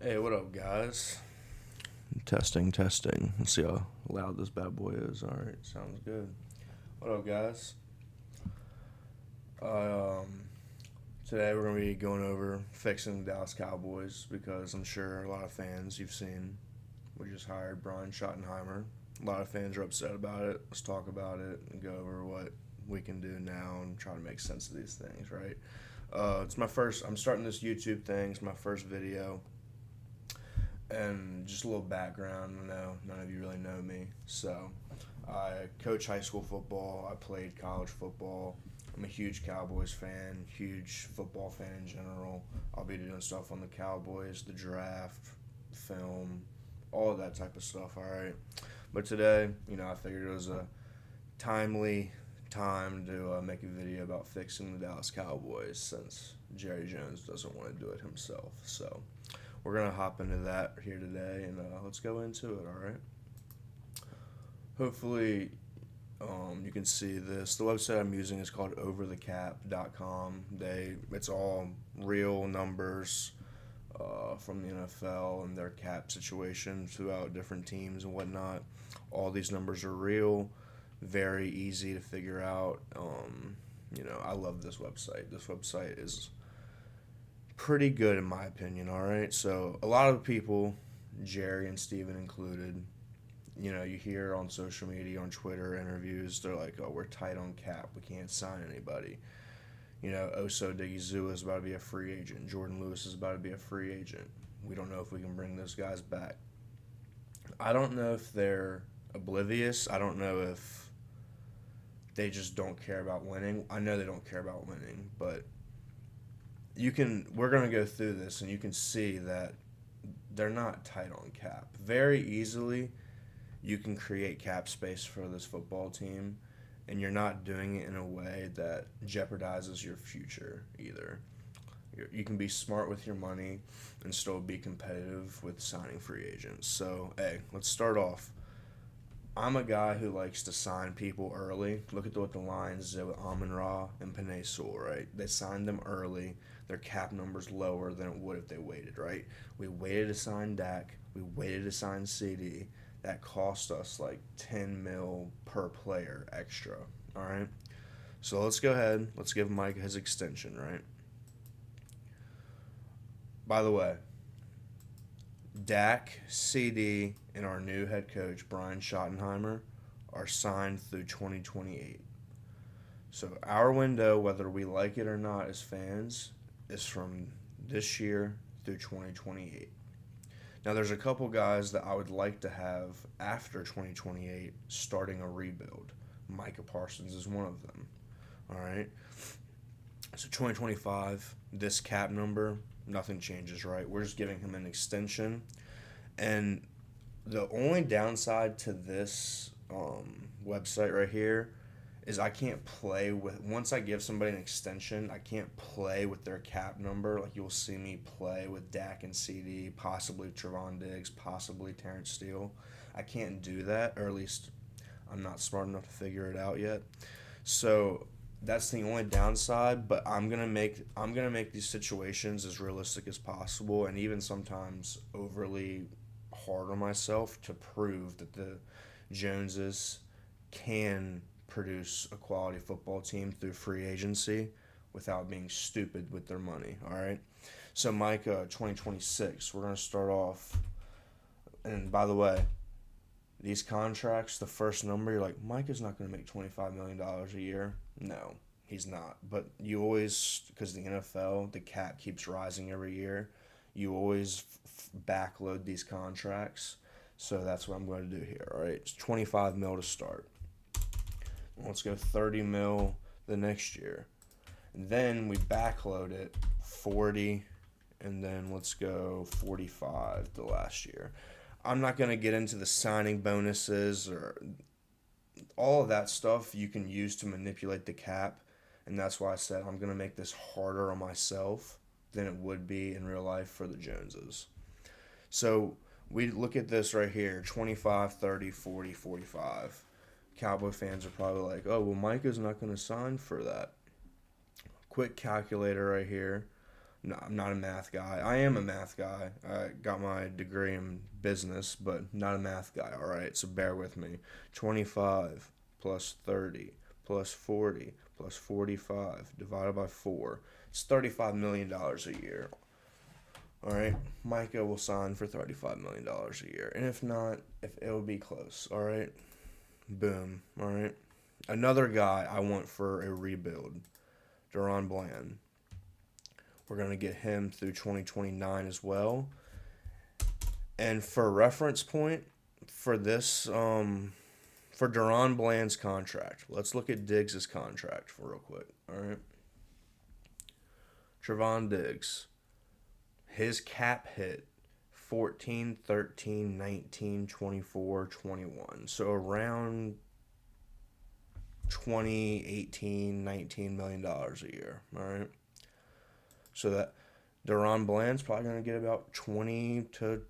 Hey, what up, guys? Testing, testing. Let's see how loud this bad boy is. All right, sounds good. What up, guys? Um, Today we're gonna be going over fixing the Dallas Cowboys because I'm sure a lot of fans you've seen. We just hired Brian Schottenheimer. A lot of fans are upset about it. Let's talk about it and go over what we can do now and try to make sense of these things. Right? It's my first. I'm starting this YouTube thing. It's my first video. And just a little background, I know none of you really know me. So, I coach high school football. I played college football. I'm a huge Cowboys fan, huge football fan in general. I'll be doing stuff on the Cowboys, the draft, film, all of that type of stuff, all right? But today, I figured it was a timely time to make a video about fixing the Dallas Cowboys since Jerry Jones doesn't want to do it himself. So, we're going to hop into that here today, and let's go into it, all right? Hopefully, you can see this. The website I'm using is called overthecap.com. It's all real numbers from the NFL and their cap situation throughout different teams and whatnot. All these numbers are real, very easy to figure out. I love this website. This website is pretty good in my opinion, all right? So a lot of people, Jerry and Steven included, you hear on social media, on Twitter interviews, they're like, oh, we're tight on cap. We can't sign anybody. Oso Digizua is about to be a free agent. Jordan Lewis is about to be a free agent. We don't know if we can bring those guys back. I don't know if they're oblivious. I don't know if they just don't care about winning. I know they don't care about winning, but we're going to go through this and you can see that they're not tight on cap. Very easily, you can create cap space for this football team, and you're not doing it in a way that jeopardizes your future either. You can be smart with your money and still be competitive with signing free agents. So, hey, let's start off. I'm a guy who likes to sign people early. Look at what the Lions did with Amon-Ra and Penei Sewell, right? They signed them early. Their cap number's lower than it would if they waited, right? We waited to sign Dak. We waited to sign CD. That cost us like 10 mil per player extra, all right? So let's go ahead. Let's give Mike his extension, right? By the way, Dak, CD, and our new head coach, Brian Schottenheimer, are signed through 2028. So our window, whether we like it or not as fans, is from this year through 2028. Now, there's a couple guys that I would like to have after 2028 starting a rebuild. Micah Parsons is one of them. All right? So 2025, this cap number, nothing changes, right? We're just giving him an extension. And the only downside to this website right here is I can't play with, once I give somebody an extension, I can't play with their cap number. Like you'll see me play with Dak and CD, possibly Trevon Diggs, possibly Terrence Steele. I can't do that, or at least I'm not smart enough to figure it out yet. So that's the only downside, but I'm gonna make these situations as realistic as possible, and even sometimes overly hard on myself to prove that the Joneses can produce a quality football team through free agency without being stupid with their money. All right. So Mike, 2026, we're gonna start off. And by the way, these contracts, the first number, you're like, Mike is not going to make $25 million a year. No, he's not. But you always, because the NFL, the cap keeps rising every year, you always backload these contracts. So that's what I'm going to do here. All right, it's 25 mil to start. Let's go 30 mil the next year. And then we backload it 40, and then let's go 45 the last year. I'm not going to get into the signing bonuses or all of that stuff you can use to manipulate the cap. And that's why I said I'm going to make this harder on myself than it would be in real life for the Joneses. So we look at this right here, 25, 30, 40, 45. Cowboy fans are probably like, oh, well, Micah's not going to sign for that. Quick calculator right here. No, I'm not a math guy. I am a math guy. I got my degree in business, but not a math guy, all right? So bear with me. 25 plus 30 plus 40 plus 45 divided by 4. It's $35 million dollars a year. All right? Micah will sign for $35 million dollars a year. And if not, if it will be close, all right? Boom, all right? Another guy I want for a rebuild, Deron Bland. We're going to get him through 2029 as well. And for a reference point, for this, for Deron Bland's contract, let's look at Diggs' contract for real quick. All right. Trevon Diggs, his cap hit 14, 13, 19, 24, 21. So around 20, 18, $19 million a year. All right. So that Deron Bland's probably going to get about 20 to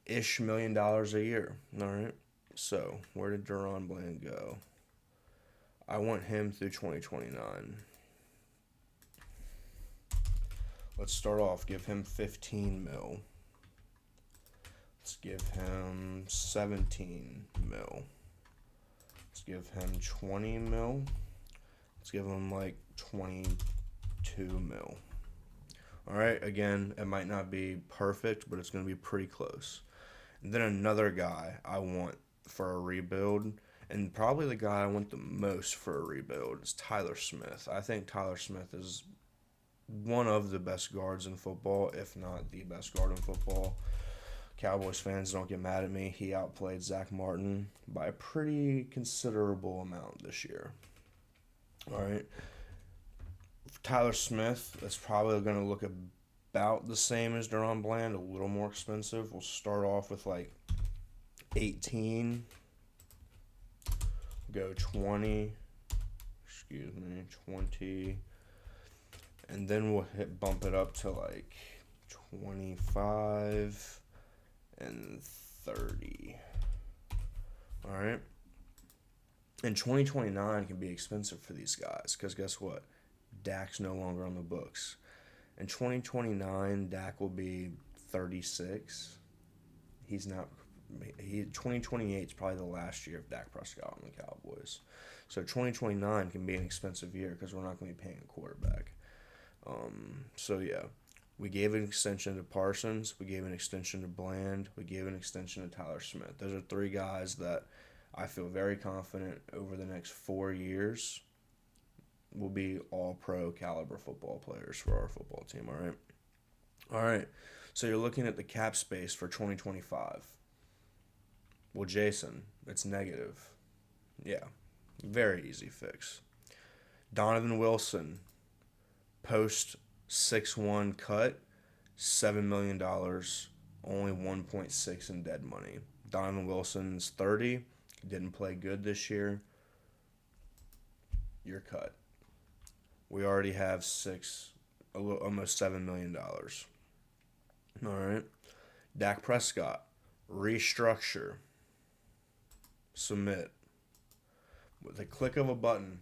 ish million dollars a year. All right. So where did Deron Bland go? I want him through 2029. Let's start off. Give him 15 mil. Let's give him 17 mil. Let's give him 20 mil. Let's give him like 22 mil. All right, again, it might not be perfect, but it's going to be pretty close. And then another guy I want for a rebuild, and probably the guy I want the most for a rebuild, is Tyler Smith. I think Tyler Smith is one of the best guards in football, if not the best guard in football. Cowboys fans, don't get mad at me. He outplayed Zach Martin by a pretty considerable amount this year. All right. Tyler Smith, that's probably going to look about the same as Deron Bland, a little more expensive. We'll start off with like 18, go 20, 20, and then we'll bump it up to like 25 and 30. All right. And 2029 can be expensive for these guys because guess what? Dak's no longer on the books. In 2029, Dak will be 36. He's not. 2028 is probably the last year of Dak Prescott on the Cowboys. So 2029 can be an expensive year because we're not going to be paying a quarterback. So yeah, we gave an extension to Parsons. We gave an extension to Bland. We gave an extension to Tyler Smith. Those are three guys that I feel very confident over the next 4 years will be all-pro caliber football players for our football team, all right? All right, so you're looking at the cap space for 2025. Well, Jason, it's negative. Yeah, very easy fix. Donovan Wilson, post 6-1 cut, $7 million, only 1.6 in dead money. Donovan Wilson's 30, didn't play good this year. You're cut. We already have almost $7 million. All right. Dak Prescott, restructure, submit. With a click of a button,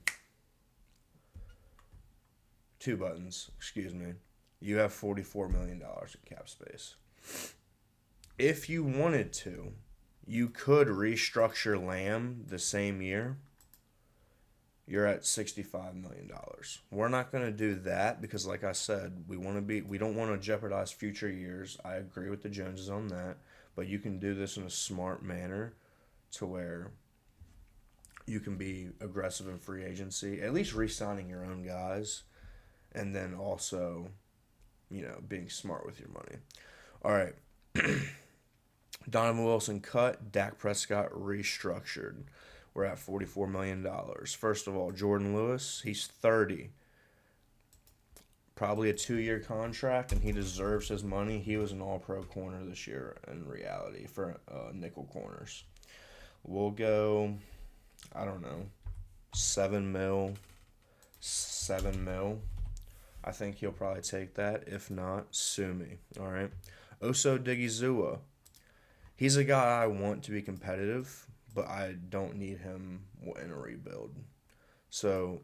2 buttons, excuse me, you have $44 million in cap space. If you wanted to, you could restructure Lamb the same year. You're at $65 million. We're not going to do that because, like I said, we don't want to jeopardize future years. I agree with the Joneses on that, but you can do this in a smart manner to where you can be aggressive in free agency, at least re-signing your own guys, and then also, being smart with your money. All right. Donovan Wilson cut, Dak Prescott restructured. We're at $44 million. First of all, Jordan Lewis, he's 30. Probably a 2-year contract, and he deserves his money. He was an all-pro corner this year in reality for nickel corners. We'll go, I don't know, 7 mil. I think he'll probably take that. If not, sue me. All right. Oso Digizua. He's a guy I want to be competitive, but I don't need him in a rebuild. So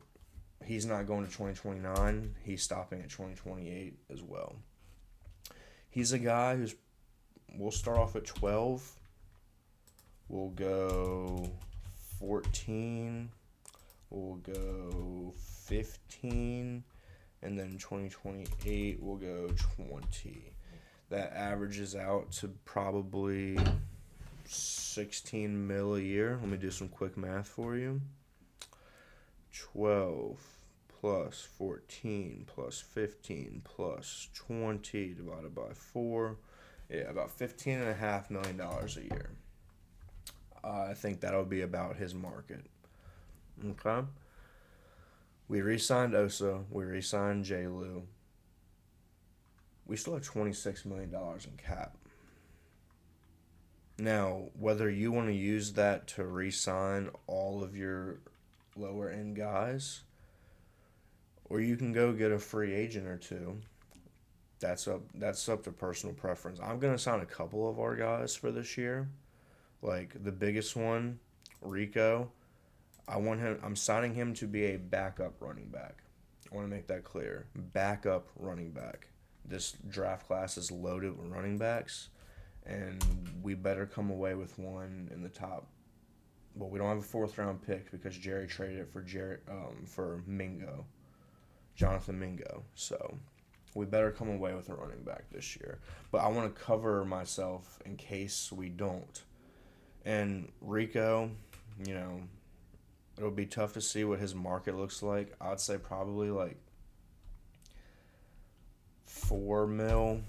He's not going to 2029. He's stopping at 2028 as well. He's a guy who's. We'll start off at 12. We'll go 14. We'll go 15. And then 2028, we'll go 20. That averages out to probably 16 mil a year. Let me do some quick math for you. 12 plus 14 plus 15 plus 20 divided by 4. Yeah, about $15.5 million a year. I think that'll be about his market. Okay? We re-signed Osa. We re-signed J. Lou. We still have $26 million in cap. Now, whether you want to use that to re-sign all of your lower end guys, or you can go get a free agent or two. That's up to personal preference. I'm gonna sign a couple of our guys for this year. Like the biggest one, Rico. I'm signing him to be a backup running back. I want to make that clear. Backup running back. This draft class is loaded with running backs, and we better come away with one in the top. Well, we don't have a 4th-round pick because Jerry traded it for Mingo, Jonathan Mingo. So we better come away with a running back this year. But I want to cover myself in case we don't. And Rico, it'll be tough to see what his market looks like. I'd say probably like 4 mil.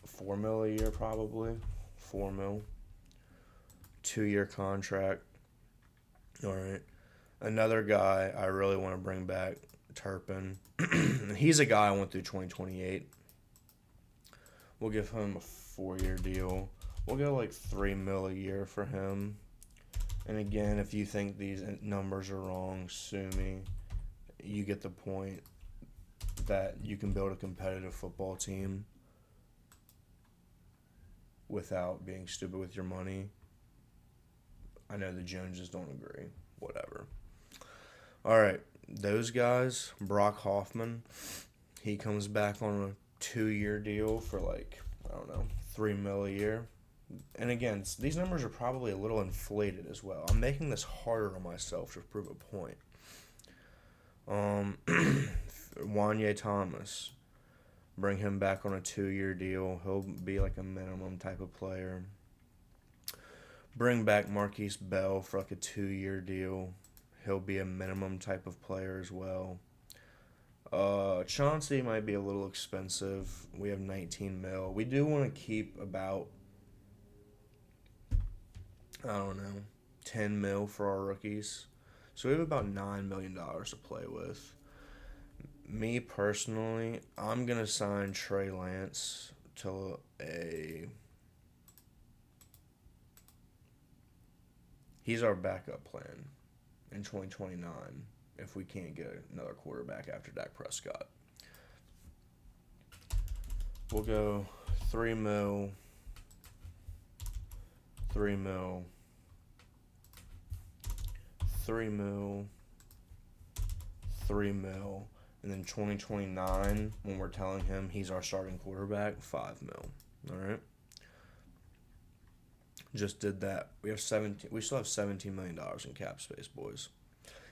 4 mil a year probably. 4 mil. 2-year contract. All right. Another guy I really want to bring back, Turpin. He's a guy I went through 2028. We'll give him a 4-year deal. We'll go like 3 mil a year for him. And again, if you think these numbers are wrong, sue me. You get the point that you can build a competitive football team without being stupid with your money. I know the Joneses don't agree. Whatever. All right. Those guys, Brock Hoffman, he comes back on a 2-year deal for like, 3 mil a year. And again, these numbers are probably a little inflated as well. I'm making this harder on myself to prove a point. Wanye Thomas, bring him back on a 2-year deal. He'll be like a minimum type of player. Bring back Marquise Bell for like a 2-year deal. He'll be a minimum type of player as well. Chauncey might be a little expensive. We have 19 mil. We do want to keep about 10 mil for our rookies. So we have about $9 million to play with. Me personally, I'm going to sign Trey Lance to he's our backup plan in 2029 if we can't get another quarterback after Dak Prescott. We'll go 3 mil, 3 mil, 3 mil, 3 mil, and then 2029, when we're telling him he's our starting quarterback, 5 mil. All right? Just did that. We still have $17 million in cap space, boys.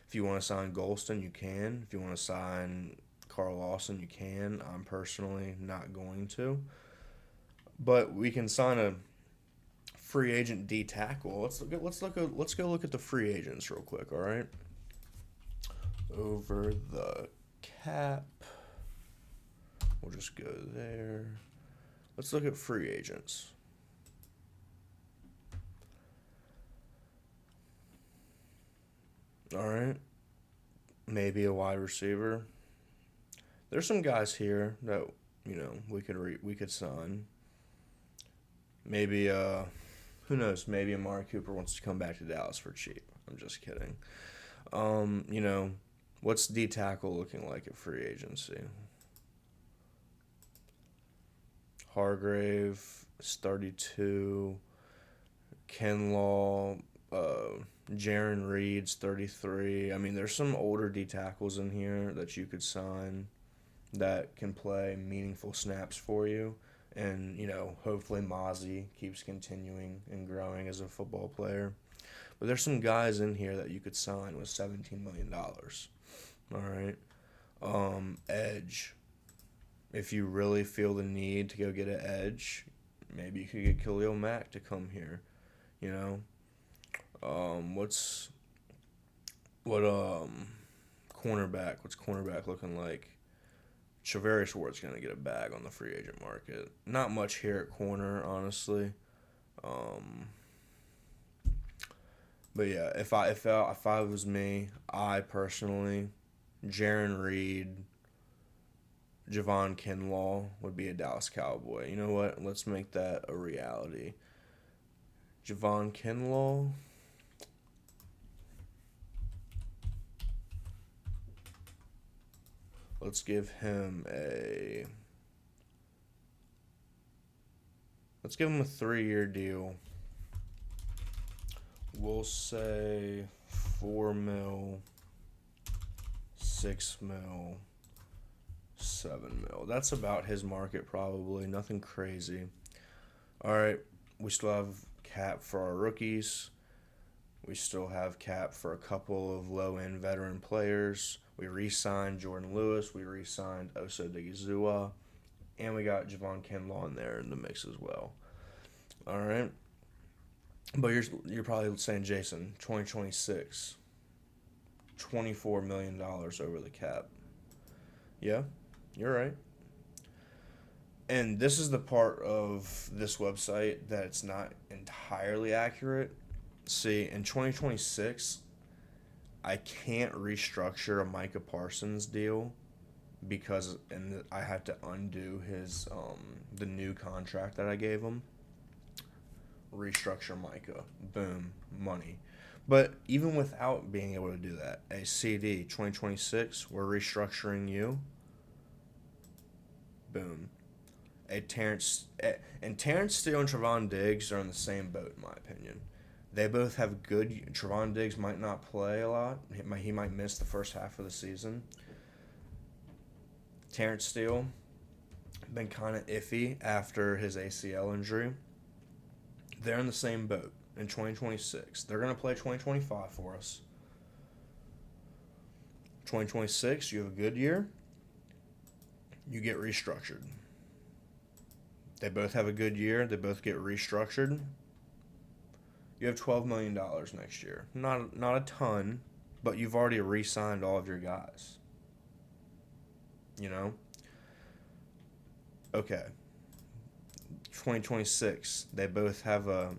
If you want to sign Golston, you can. If you want to sign Carl Lawson, you can. I'm personally not going to. But we can sign a free agent D tackle. Let's go look at the free agents real quick, all right? Over the cap. We'll just go there. Let's look at free agents. All right. Maybe a wide receiver. There's some guys here that, we could sign. Maybe who knows, maybe Amari Cooper wants to come back to Dallas for cheap. I'm just kidding. What's D tackle looking like at free agency? Hargrave is 32. Kinlaw, Jaron Reed's 33. I mean, there's some older D tackles in here that you could sign that can play meaningful snaps for you. And, hopefully Mozzie keeps continuing and growing as a football player. But there's some guys in here that you could sign with $17 million. All right. Edge. If you really feel the need to go get an edge, maybe you could get Khalil Mack to come here. You know, what's what cornerback? What's cornerback looking like? Travarius Ward's gonna get a bag on the free agent market. Not much here at corner, honestly. Um, but yeah, if I was me, I personally, Jaron Reed, Javon Kinlaw would be a Dallas Cowboy. You know what? Let's make that a reality. Javon Kinlaw. Let's give him a. Let's give him a 3-year deal. We'll say 4 mil, 6 mil, 7 mil. That's about his market, probably. Nothing crazy. All right, we still have cap for our rookies. We still have cap for a couple of low-end veteran players. We re-signed Jordan Lewis. We re-signed Osa Digizua. And we got Javon Kinlaw in there in the mix as well. All right. But you're probably saying, Jason, 2026, $24 million over the cap. Yeah, you're right. And this is the part of this website that's not entirely accurate. See, in 2026, I can't restructure a Micah Parsons deal because I have to undo his the new contract that I gave him. Restructure Micah. Boom. Money. But even without being able to do that, a CD 2026, we're restructuring you. Boom. And Terrence Steele and Trevon Diggs are in the same boat, in my opinion. They both have good. Trevon Diggs might not play a lot. He might miss the first half of the season. Terrence Steele been kind of iffy after his ACL injury. They're in the same boat in 2026. They're going to play 2025 for us. 2026, you have a good year. You get restructured. They both have a good year. They both get restructured. You have $12 million next year. Not a ton, but you've already re-signed all of your guys. You know? Okay. 2026, they both have a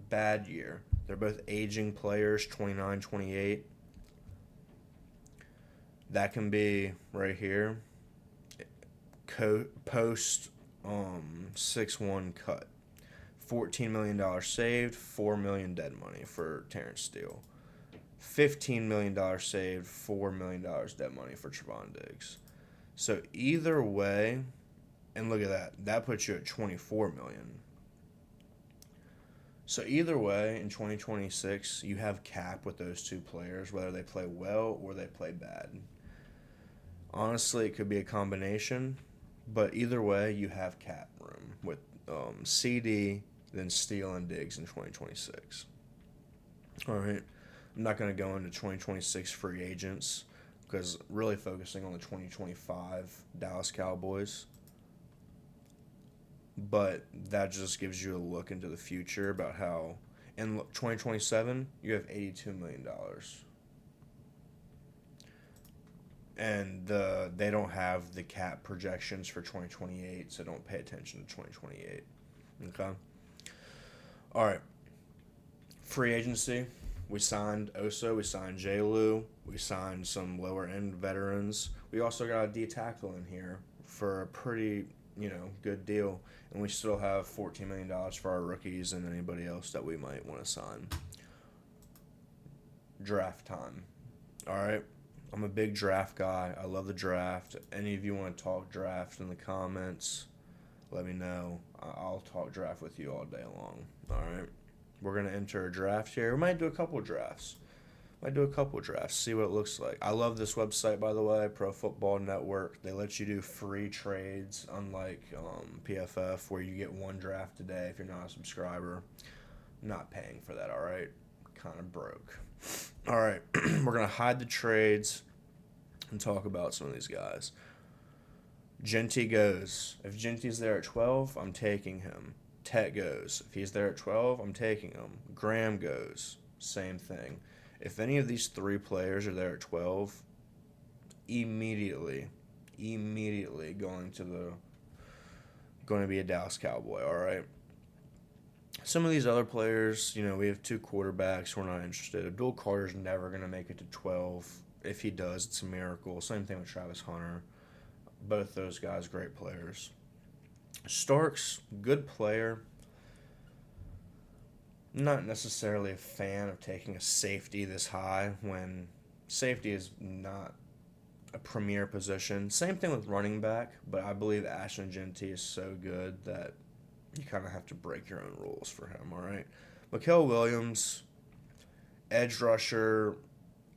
bad year. They're both aging players, 29, 28. That can be right here. Post 6-1 cut. $14 million saved, $4 million dead money for Terrence Steele. $15 million saved, $4 million dead money for Trevon Diggs. So either way, and look at that, that puts you at $24 million. So either way, in 2026, you have cap with those two players, whether they play well or they play bad. Honestly, it could be a combination, but either way, you have cap room with CD, then Steele and Diggs in 2026. All right. I'm not going to go into 2026 free agents because really focusing on the 2025 Dallas Cowboys. But that just gives you a look into the future about how in 2027 you have $82 million. And they don't have the cap projections for 2028, so don't pay attention to 2028. Okay? All right. Free agency. We signed Oso. We signed J. Lou. We signed some lower-end veterans. We also got a D tackle in here for a pretty, good deal. And we still have $14 million for our rookies and anybody else that we might want to sign. Draft time. All right? I'm a big draft guy. I love the draft. Any of you want to talk draft in the comments, let me know. I'll talk draft with you all day long. All right? We're going to enter a draft here. We might do a couple drafts. See what it looks like. I love this website, by the way, Pro Football Network. They let you do free trades, unlike PFF, where you get one draft a day if you're not a subscriber. I'm not paying for that, all right? Kind of broke. All right, we're going to hide the trades and talk about some of these guys. Genty goes. If Genty's there at 12, I'm taking him. Tet goes. If he's there at 12, I'm taking him. Graham goes. Same thing. If any of these three players are there at 12, immediately going to be a Dallas Cowboy, all right? Some of these other players, we have two quarterbacks. We're not interested. Abdul Carter's never going to make it to 12. If he does, it's a miracle. Same thing with Travis Hunter. Both those guys, great players. Starks, good player. Not necessarily a fan of taking a safety this high when safety is not a premier position. Same thing with running back, but I believe Ashton Genty is so good that you kind of have to break your own rules for him, all right? Mikael Williams, edge rusher,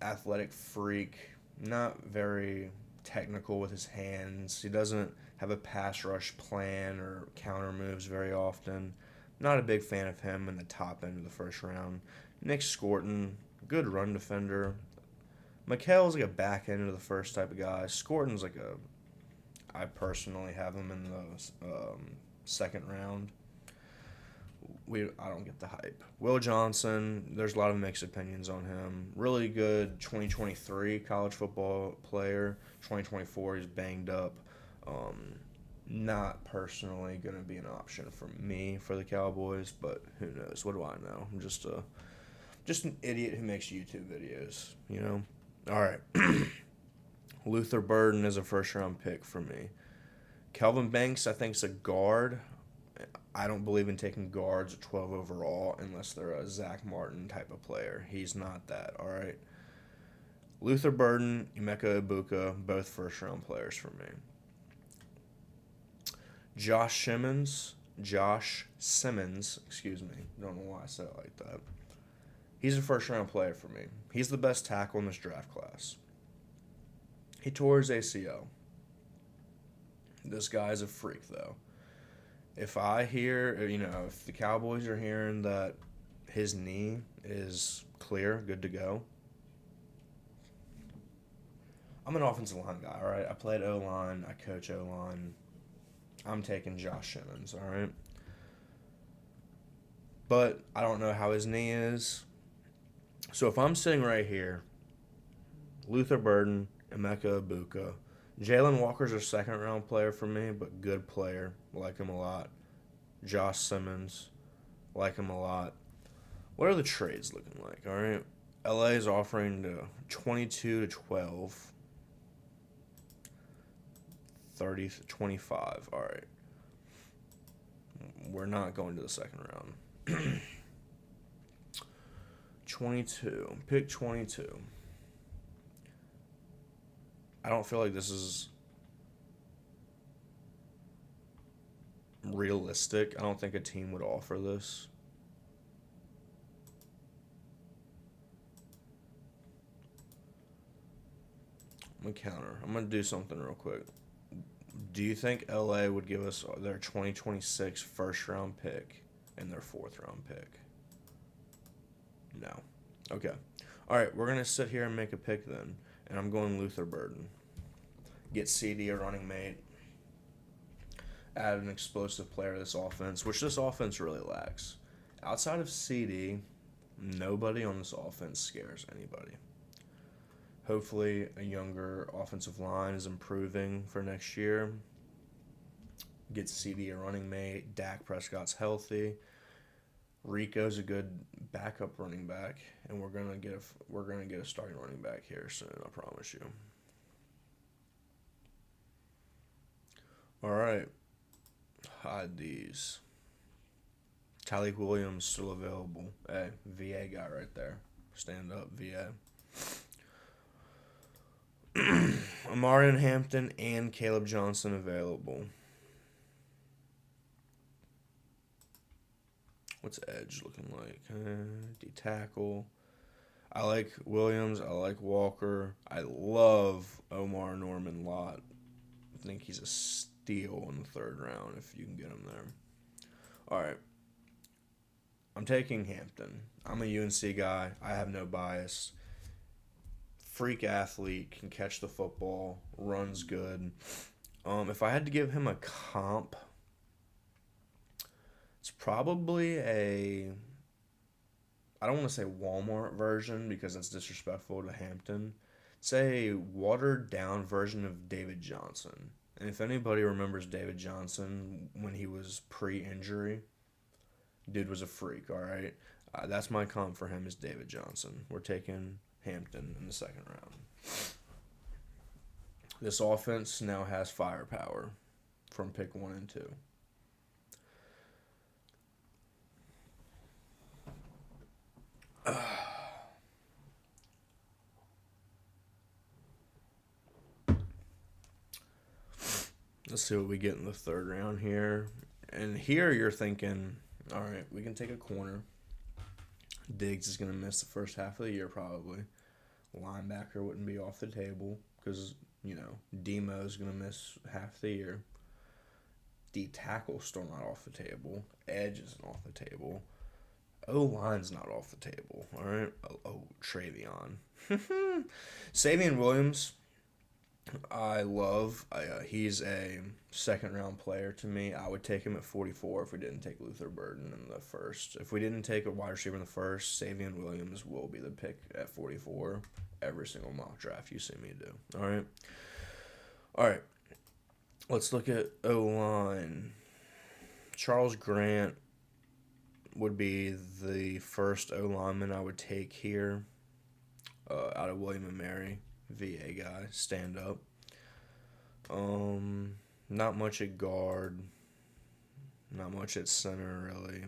athletic freak, not very technical with his hands. He doesn't have a pass rush plan or counter moves very often. Not a big fan of him in the top end of the first round. Nick Scorton, good run defender. Mikael's like a back end of the first type of guy. Scorton's I personally have him in the second round. I don't get the hype. Will Johnson, there's a lot of mixed opinions on him. Really good 2023 college football player. 2024 he's banged up. Not personally going to be an option for me for the Cowboys, but who knows? What do I know? I'm just an idiot who makes YouTube videos, All right. Luther Burden is a first-round pick for me. Kelvin Banks, I think, is a guard. I don't believe in taking guards at 12 overall unless they're a Zach Martin type of player. He's not that, all right? Luther Burden, Emeka Ibuka, both first-round players for me. Josh Simmons, excuse me. Don't know why I said it like that. He's a first-round player for me. He's the best tackle in this draft class. He tore his ACL. This guy's a freak, though. If I hear, if the Cowboys are hearing that his knee is clear, good to go, I'm an offensive line guy, all right? I played O-line. I coach O-line. I'm taking Josh Simmons, all right? But I don't know how his knee is. So if I'm sitting right here, Luther Burden, Emeka Ibuka, Jalen Walker's a second-round player for me, but good player. Like him a lot. Josh Simmons, like him a lot. What are the trades looking like, all right? LA is offering to 22 to 12. 30 to 25. All right. We're not going to the second round. 22. Pick 22. I don't feel like this is realistic. I don't think a team would offer this. I'm going to counter. I'm going to do something real quick. Do you think LA would give us their 2026 first-round pick and their fourth-round pick? No. Okay. All right, we're going to sit here and make a pick then, and I'm going Luther Burden. Get CD a running mate. Add an explosive player to this offense, which this offense really lacks. Outside of CD, nobody on this offense scares anybody. Hopefully, a younger offensive line is improving for next year. Get CD a running mate. Dak Prescott's healthy. Rico's a good backup running back, and we're gonna get a starting running back here soon. I promise you. All right, hide these. Tyleik Williams still available. Hey, VA guy right there. Stand up, VA. Amarian Hampton and Caleb Johnson available. What's edge looking like? D tackle. I like Williams. I like Walker. I love Omar Norman Lott. I think he's a steal in the third round if you can get him there. All right. I'm taking Hampton. I'm a UNC guy. I have no bias. Freak athlete, can catch the football, runs good. If I had to give him a comp, it's probably a. I don't want to say Walmart version because that's disrespectful to Hampton. It's a watered down version of David Johnson. And if anybody remembers David Johnson when he was pre injury, dude was a freak, all right? That's my comp for him is David Johnson. We're taking Hampton in the second round. This offense now has firepower from pick 1 and 2. Let's see what we get in the third round here. And here you're thinking, all right, we can take a corner. Diggs is going to miss the first half of the year probably. Linebacker wouldn't be off the table because, Demo is going to miss half the year. D tackle's still not off the table. Edge isn't off the table. O-line's not off the table. All right. Travion. Savion Williams, I love. He's a second round player to me. I would take him at 44 if we didn't take Luther Burden in the first. If we didn't take a wide receiver in the first, Savion Williams will be the pick at 44 every single mock draft you see me do. All right. All right. Let's look at O-line. Charles Grant would be the first O-lineman I would take here out of William & Mary. VA guy, stand up. Not much at guard. Not much at center, really.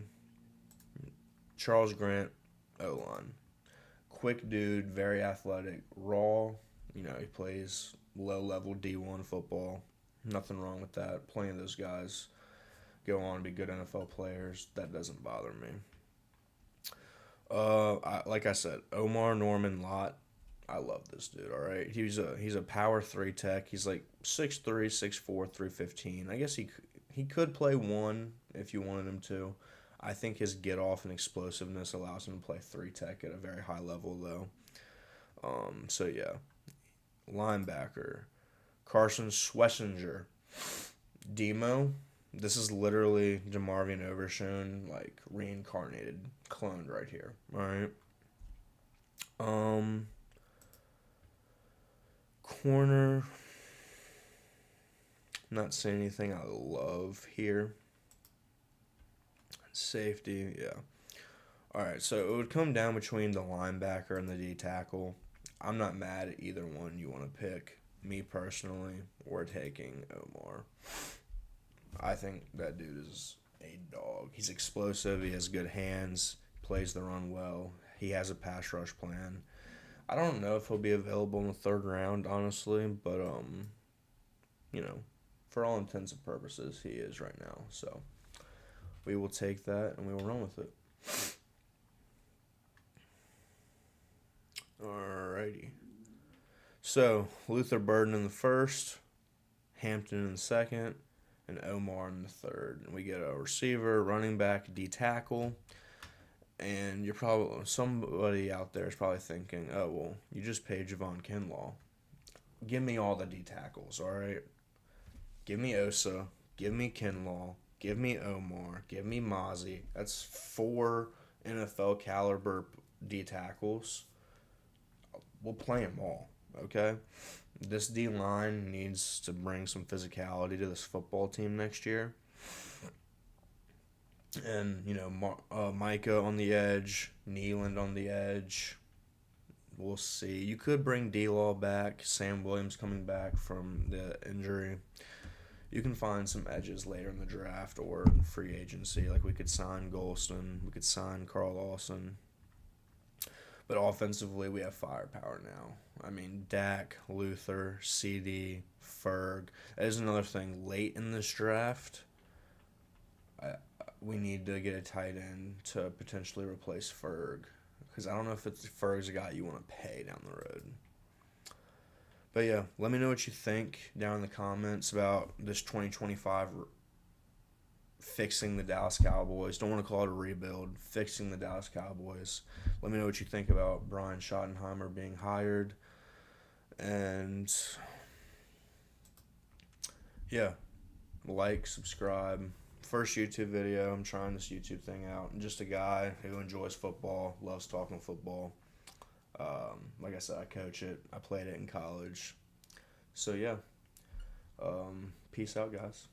Charles Grant, O-line. Quick dude, very athletic, raw. He plays low-level D1 football. Nothing wrong with that. Plenty of those guys go on to be good NFL players. That doesn't bother me. Like I said, Omar Norman Lott. I love this dude, all right? He's a power 3 tech. He's like 6'3", 6'4", 315. I guess he could play 1 if you wanted him to. I think his get off and explosiveness allows him to play 3 tech at a very high level though. So yeah. Linebacker. Carson Schlesinger. Demo. This is literally DeMarvion Overshown, like reincarnated, cloned right here. All right. Corner. Not saying anything I love here. Safety, yeah. All right, so it would come down between the linebacker and the D tackle. I'm not mad at either one you want to pick. Me personally, we're taking Omar. I think that dude is a dog. He's explosive. He has good hands. Plays the run well. He has a pass rush plan. I don't know if he'll be available in the third round, honestly, but for all intents and purposes, he is right now. So we will take that and we will run with it. Alrighty. So Luther Burden in the first, Hampton in the second, and Omar in the third. And we get a receiver, running back, D tackle. And you're probably, somebody out there is probably thinking, oh, well, you just paid Javon Kinlaw. Give me all the D tackles, all right? Give me Osa. Give me Kinlaw. Give me Omar. Give me Mozzie. That's 4 NFL caliber D tackles. We'll play them all, okay? This D line needs to bring some physicality to this football team next year. And, Micah on the edge, Nealand on the edge. We'll see. You could bring D-Law back, Sam Williams coming back from the injury. You can find some edges later in the draft or free agency. Like we could sign Golston, we could sign Carl Lawson. But offensively, we have firepower now. I mean, Dak, Luther, CD, Ferg. That is another thing. Late in this draft, we need to get a tight end to potentially replace Ferg. Because I don't know if Ferg's a guy you want to pay down the road. But yeah, let me know what you think down in the comments about this 2025 fixing the Dallas Cowboys. Don't want to call it a rebuild. Fixing the Dallas Cowboys. Let me know what you think about Brian Schottenheimer being hired. And yeah, like, subscribe. First YouTube video. I'm trying this YouTube thing out. I'm just a guy who enjoys football, loves talking football. Like I said, I coach it. I played it in college. So yeah, peace out, guys.